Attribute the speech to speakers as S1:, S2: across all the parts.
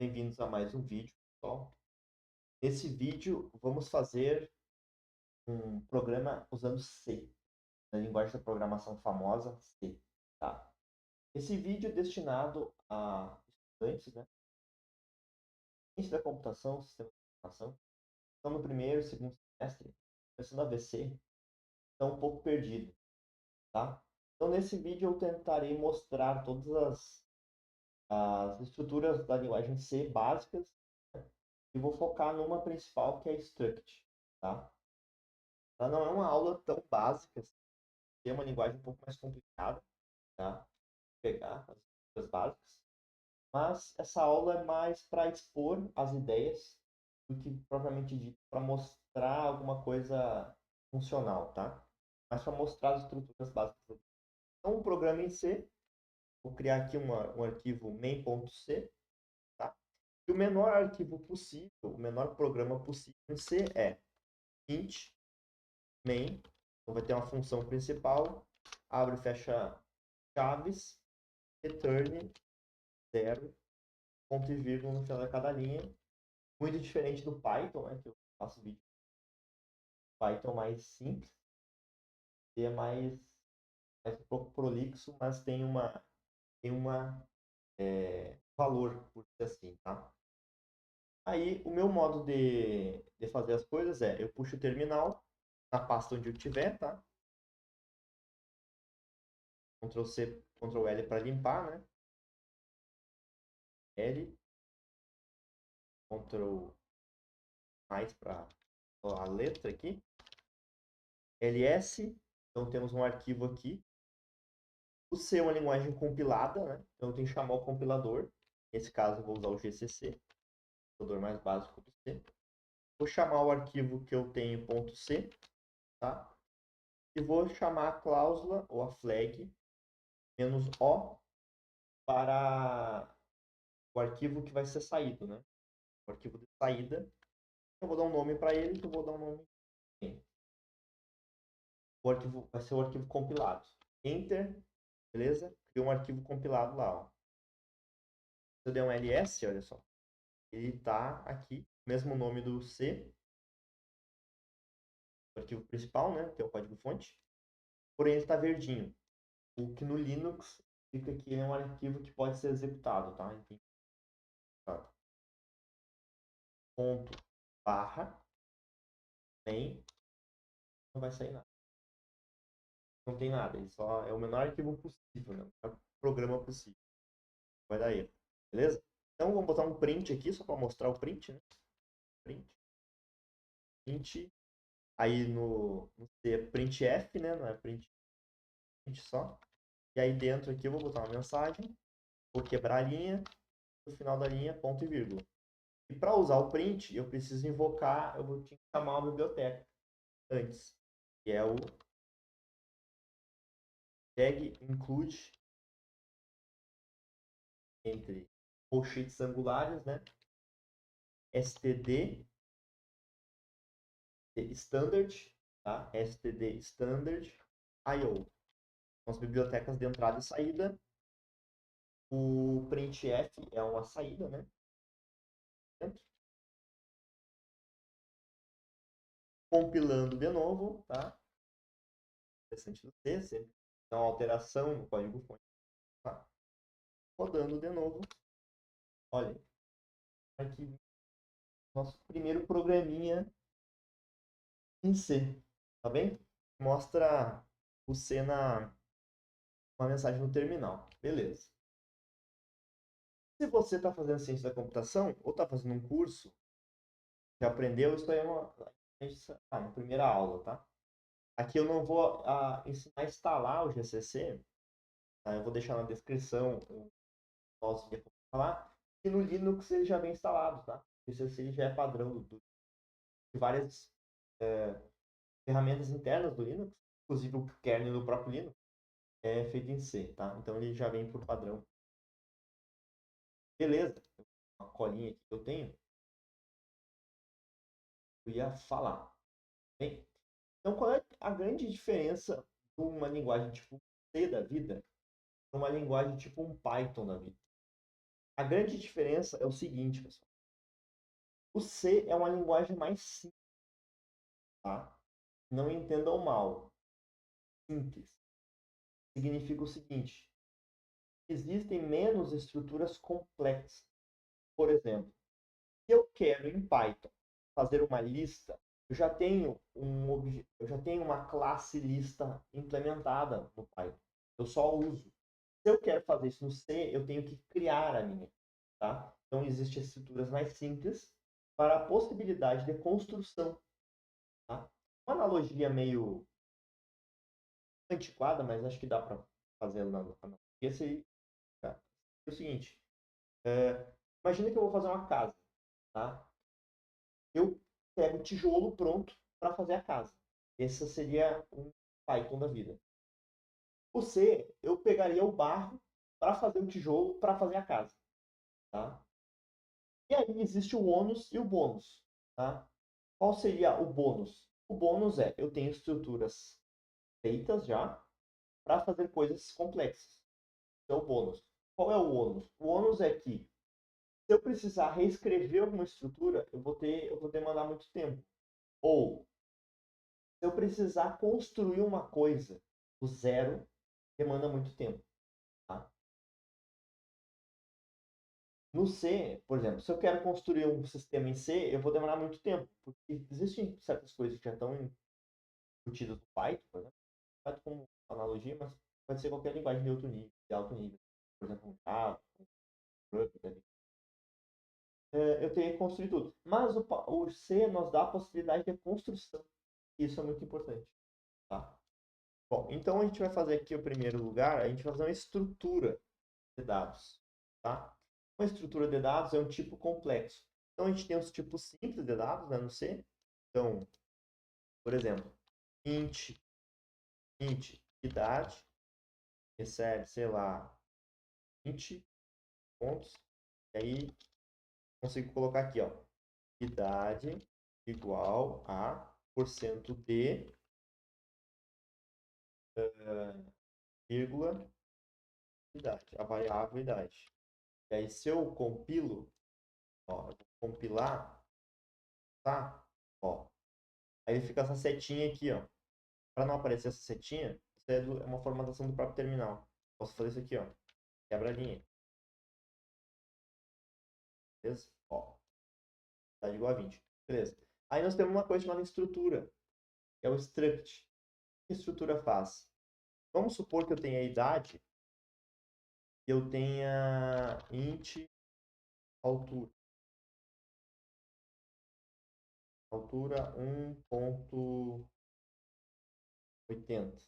S1: Bem-vindos a mais um vídeo, pessoal. Nesse vídeo, vamos fazer um programa usando C, na linguagem da programação famosa C, tá? Esse vídeo é destinado a estudantes, né? Ciência da computação, sistema de computação, estão no primeiro, segundo semestre, começando a ver C, estão um pouco perdidos, tá? Então, nesse vídeo, eu tentarei mostrar todas as estruturas da linguagem C básicas, né? E vou focar numa principal que é struct, tá? Ela não é uma aula tão básica, assim, tem uma linguagem um pouco mais complicada, tá? Pegar as estruturas básicas, mas essa aula é mais para expor as ideias do que propriamente dito para mostrar alguma coisa funcional, tá? Mas para mostrar as estruturas básicas. Então, um programa em C, vou criar aqui um arquivo main.c, tá? E o menor arquivo possível, o menor programa possível em C é int main, então vai ter uma função principal, abre e fecha chaves, return 0, ponto e vírgula no final de cada linha. Muito diferente do Python, né, que eu faço vídeo. Python mais simples, e é mais um pouco prolixo, mas tem uma valor, por ser assim, tá? Aí, o meu modo de fazer as coisas é, eu puxo o terminal na pasta onde eu tiver, tá? Ctrl C, Ctrl L para limpar, né? L, Ctrl mais para a letra aqui. ls, então temos um arquivo aqui. O C é uma linguagem compilada, né? Então eu tenho que chamar o compilador. Nesse caso eu vou usar o GCC, o compilador mais básico do C. Vou chamar o arquivo que eu tenho .c, tá? E vou chamar a cláusula ou a flag "-o" para o arquivo que vai ser saído, né? O arquivo de saída. Eu vou dar um nome para ele, que eu vou dar um nome. O arquivo vai ser o arquivo compilado. Enter, beleza? Criou um arquivo compilado lá, ó. Se eu der um ls, olha só, ele está aqui, mesmo nome do C, o arquivo principal, né, que é o código-fonte, porém ele está verdinho. O que no Linux fica que é um arquivo que pode ser executado, tá? Enfim, tá. Ponto barra main, não vai sair nada. Não tem nada, ele só é o menor arquivo possível, né? O menor programa possível. Vai dar erro, beleza? Então vamos botar um print aqui, só para mostrar o print, né? Print. Aí no C é printf, né? Não é print só. E aí dentro aqui eu vou botar uma mensagem, vou quebrar a linha, no final da linha, ponto e vírgula. E para usar o print, eu preciso invocar, eu vou ter que chamar uma biblioteca antes, que é o tag include entre colchetes angulares, né? std standard, tá? std standard io. São as bibliotecas de entrada e saída. O printf é uma saída, né? Compilando de novo, tá? Interessante do C, sempre dá uma alteração no código-fonte. Tá? Rodando de novo. Olha, aqui nosso primeiro programinha em C, tá bem? Mostra o C uma mensagem no terminal. Beleza. Se você está fazendo ciência da computação ou está fazendo um curso, já aprendeu, isso aí é uma primeira aula, tá? Aqui eu não vou ensinar a instalar o GCC, tá? Eu vou deixar na descrição o nosso de falar. E no Linux ele já vem instalado, tá? O GCC já é padrão de várias ferramentas internas do Linux, inclusive o kernel do próprio Linux é feito em C, tá? Então ele já vem por padrão. Beleza, uma colinha aqui que eu tenho, eu ia falar. Bem, então qual é a grande diferença de uma linguagem tipo C da vida para uma linguagem tipo um Python da vida? A grande diferença é o seguinte, pessoal. O C é uma linguagem mais simples, tá? Não entendam mal. Simples. Significa o seguinte: existem menos estruturas complexas. Por exemplo, se eu quero em Python fazer uma lista, eu já tenho uma classe lista implementada no Python. Eu só uso. Se eu quero fazer isso no C, eu tenho que criar a minha, tá? Então existem estruturas mais simples para a possibilidade de construção, tá? Uma analogia meio antiquada, mas acho que dá para fazer na analogia seria o seguinte: imagina que eu vou fazer uma casa, tá? Eu pego tijolo pronto para fazer a casa. Esse seria um Python da vida. O C, eu pegaria o barro para fazer o tijolo para fazer a casa, tá? E aí existe o ônus e o bônus, tá? Qual seria o bônus? O bônus é eu tenho estruturas feitas já para fazer coisas complexas. Esse é o bônus. Qual é o ônus? O ônus é que se eu precisar reescrever alguma estrutura, eu vou demandar muito tempo. Ou se eu precisar construir uma coisa do zero, demanda muito tempo, tá? No C, por exemplo, se eu quero construir um sistema em C, eu vou demorar muito tempo, porque existem certas coisas que já estão embutidas no Python, por exemplo, Python como analogia, mas pode ser qualquer linguagem de alto nível. Por exemplo, um Java, um Ruby, né? Eu teria que construir tudo. Mas o C nos dá a possibilidade de construção. Isso é muito importante, tá? Bom, então a gente vai fazer aqui o primeiro lugar, a gente vai fazer uma estrutura de dados, tá? Uma estrutura de dados é um tipo complexo. Então a gente tem os tipos simples de dados, né, no C. Então, por exemplo, int idade recebe, sei lá, 20 pontos. E aí consigo colocar aqui, ó, idade igual a porcento de vírgula idade, a variável idade. E aí se eu compilo, ó, eu vou compilar, tá? Ó, aí fica essa setinha aqui, ó. Para não aparecer essa setinha, isso é uma formatação do próprio terminal. Posso fazer isso aqui, ó. Quebra a linha. Beleza? Ó, tá igual a 20. Beleza. Aí nós temos uma coisa chamada estrutura, que é o struct. O que a estrutura faz? Vamos supor que eu tenha a idade e eu tenha int altura. Altura 1.80,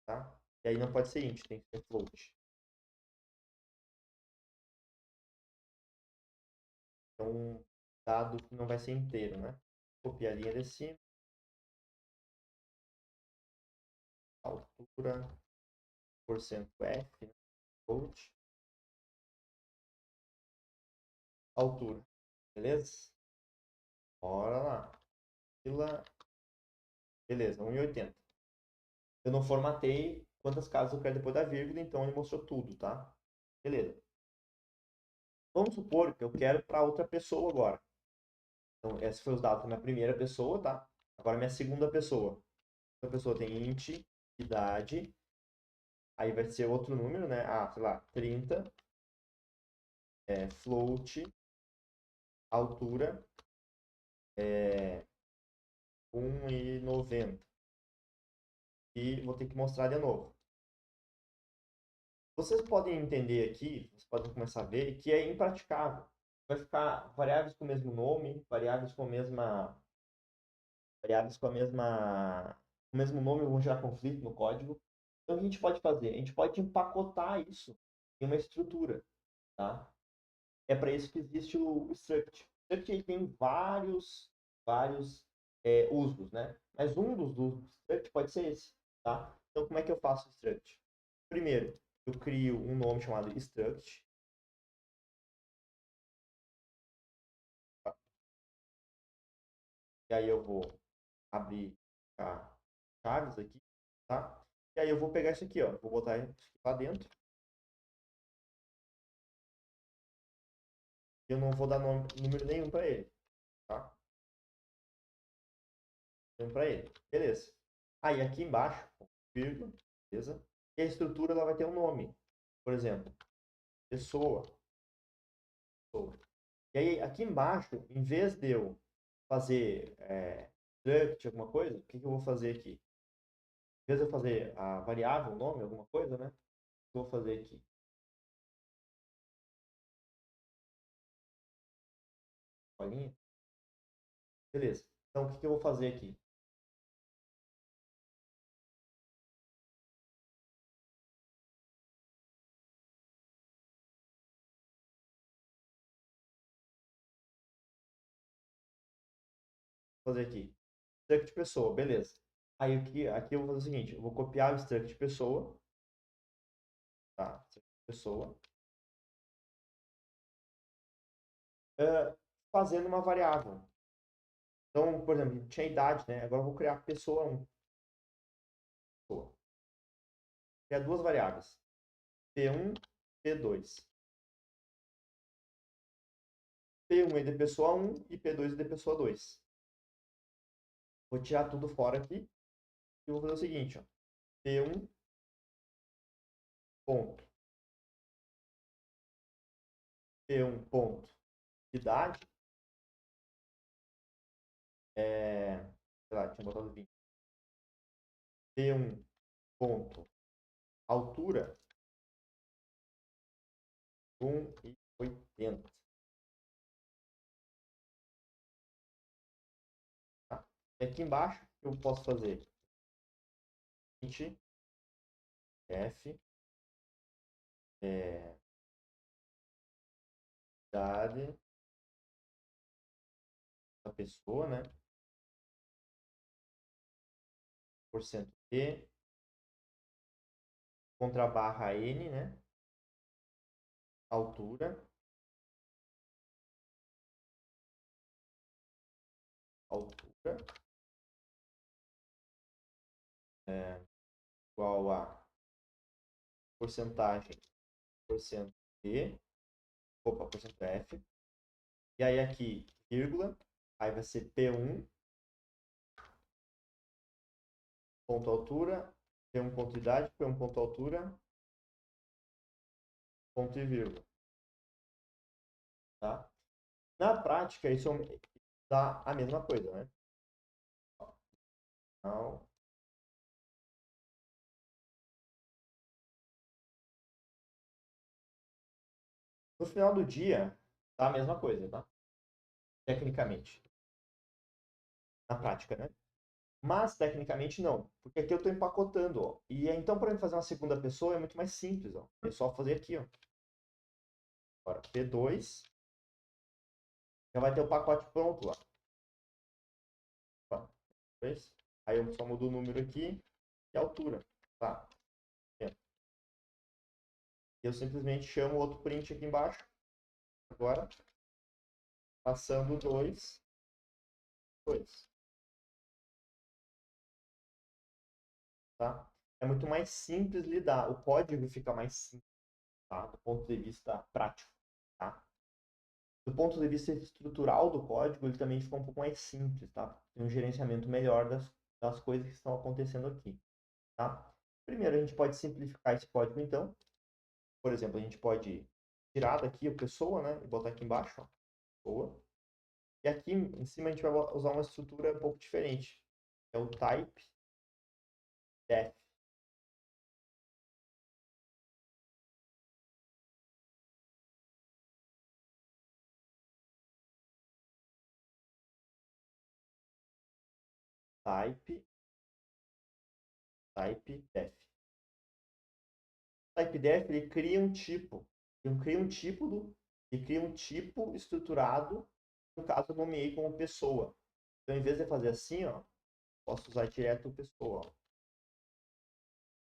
S1: tá? E aí não pode ser int, tem que ser float. Então, dado que não vai ser inteiro, né? Copiar a linha de cima. Altura, porcento F, né? Float. Altura. Beleza? Bora lá. Fila. Beleza, 1,80. Eu não formatei quantas casas eu quero depois da vírgula, então ele mostrou tudo, tá? Beleza. Vamos supor que eu quero para outra pessoa agora. Então, esses foram os dados da minha primeira pessoa, tá? Agora minha segunda pessoa. A pessoa tem int, idade, aí vai ser outro número, né? Ah, sei lá, 30, float, altura, 1,90. E vou ter que mostrar de novo. Vocês podem entender aqui, vocês podem começar a ver que é impraticável. Vai ficar variáveis com o mesmo nome, variáveis com o mesmo nome vão gerar conflito no código. Então, o que a gente pode fazer? A gente pode empacotar isso em uma estrutura, tá? É para isso que existe o struct. O struct ele tem vários usos, né? Mas um dos usos do struct pode ser esse, tá? Então, como é que eu faço o struct? Primeiro, eu crio um nome chamado struct. Tá? E aí eu vou abrir a chaves aqui, tá? E aí eu vou pegar isso aqui, ó. Vou botar isso aqui lá dentro. Eu não vou dar número nenhum para ele, tá? Nenhum para ele. Beleza. Aí aqui embaixo, vírgula, beleza? E a estrutura ela vai ter um nome. Por exemplo, pessoa. Pessoa. E aí aqui embaixo, em vez de eu fazer struct, alguma coisa, o que eu vou fazer aqui? Em vez de eu fazer a variável, nome, alguma coisa, né? O que eu vou fazer aqui? Colinha. Beleza. Então, o que eu vou fazer aqui? Vou fazer aqui. Struct pessoa, beleza. Aí aqui eu vou fazer o seguinte, eu vou copiar o struct pessoa, tá? Struct pessoa. Fazendo uma variável. Então, por exemplo, tinha idade, né? Agora eu vou criar pessoa 1. Pessoa. Criar duas variáveis. P1, P2. P1 é de pessoa 1 e P2 é de pessoa 2. Vou tirar tudo fora aqui e vou fazer o seguinte, ó. P1 ponto. P1 ponto. Idade. Sei lá, tinha botado 20. P1 ponto. Altura. 1,80. Tá? E aqui embaixo eu posso fazer int f idade da pessoa, né? Porcento %d contra barra n, né? Altura. Altura. Igual a porcentagem porcento %d. Opa, porcento %f. E aí aqui, vírgula. Aí vai ser P1 ponto altura, P1 ponto idade, P1 ponto altura, ponto e vírgula. Tá? Na prática, isso dá a mesma coisa, né? Então, no final do dia, dá a mesma coisa, tá? Tecnicamente. Na prática, né? Mas, tecnicamente, não. Porque aqui eu estou empacotando, ó. E então, para fazer uma segunda pessoa, é muito mais simples, ó. É só fazer aqui, ó. Agora, P2. Já vai ter o pacote pronto lá. Tá? Aí eu só mudo o número aqui e a altura. Tá? Eu simplesmente chamo outro print aqui embaixo. Agora, passando 2, 2. Tá? É muito mais simples lidar. O código fica mais simples, tá? Do ponto de vista prático. Tá? Do ponto de vista estrutural do código, ele também fica um pouco mais simples. Tá? Tem um gerenciamento melhor das coisas que estão acontecendo aqui. Tá? Primeiro, a gente pode simplificar esse código, então. Por exemplo, a gente pode tirar daqui a pessoa, né? E botar aqui embaixo, ó. Pessoa. E aqui em cima a gente vai usar uma estrutura um pouco diferente. É o type def. Type def. Type def ele cria um tipo. Ele cria um tipo estruturado. No caso, eu nomeei como pessoa. Então, em vez de fazer assim, ó, posso usar direto pessoa. Ó.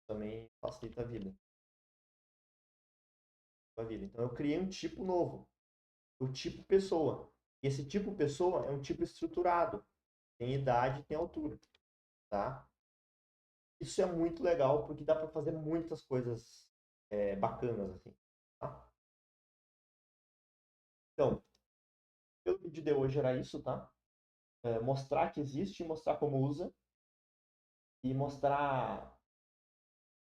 S1: Também facilita a vida. Então, eu criei um tipo novo. O tipo pessoa. E esse tipo pessoa é um tipo estruturado. Tem idade, tem altura. Tá? Isso é muito legal porque dá para fazer muitas coisas bacanas assim. Tá? Então, O vídeo de hoje era isso, tá? Mostrar que existe, mostrar como usa e mostrar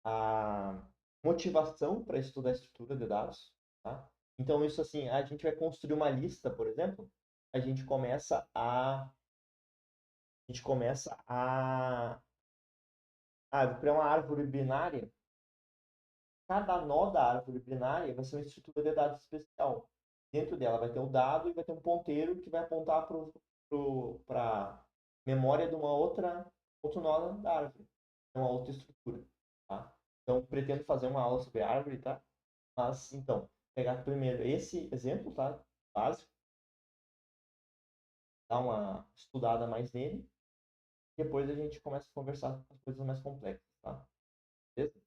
S1: a motivação para estudar a estrutura de dados, tá? Então, isso assim, a gente vai construir uma lista, por exemplo, a gente começa vou criar uma árvore binária. Cada nó da árvore binária vai ser uma estrutura de dados especial. Dentro dela vai ter um dado e vai ter um ponteiro que vai apontar para a memória de outro nó da árvore. É uma outra estrutura, tá? Então, pretendo fazer uma aula sobre árvore, tá? Mas, então, pegar primeiro esse exemplo, tá? Básico, dar uma estudada mais nele, e depois a gente começa a conversar com as coisas mais complexas, tá? Beleza?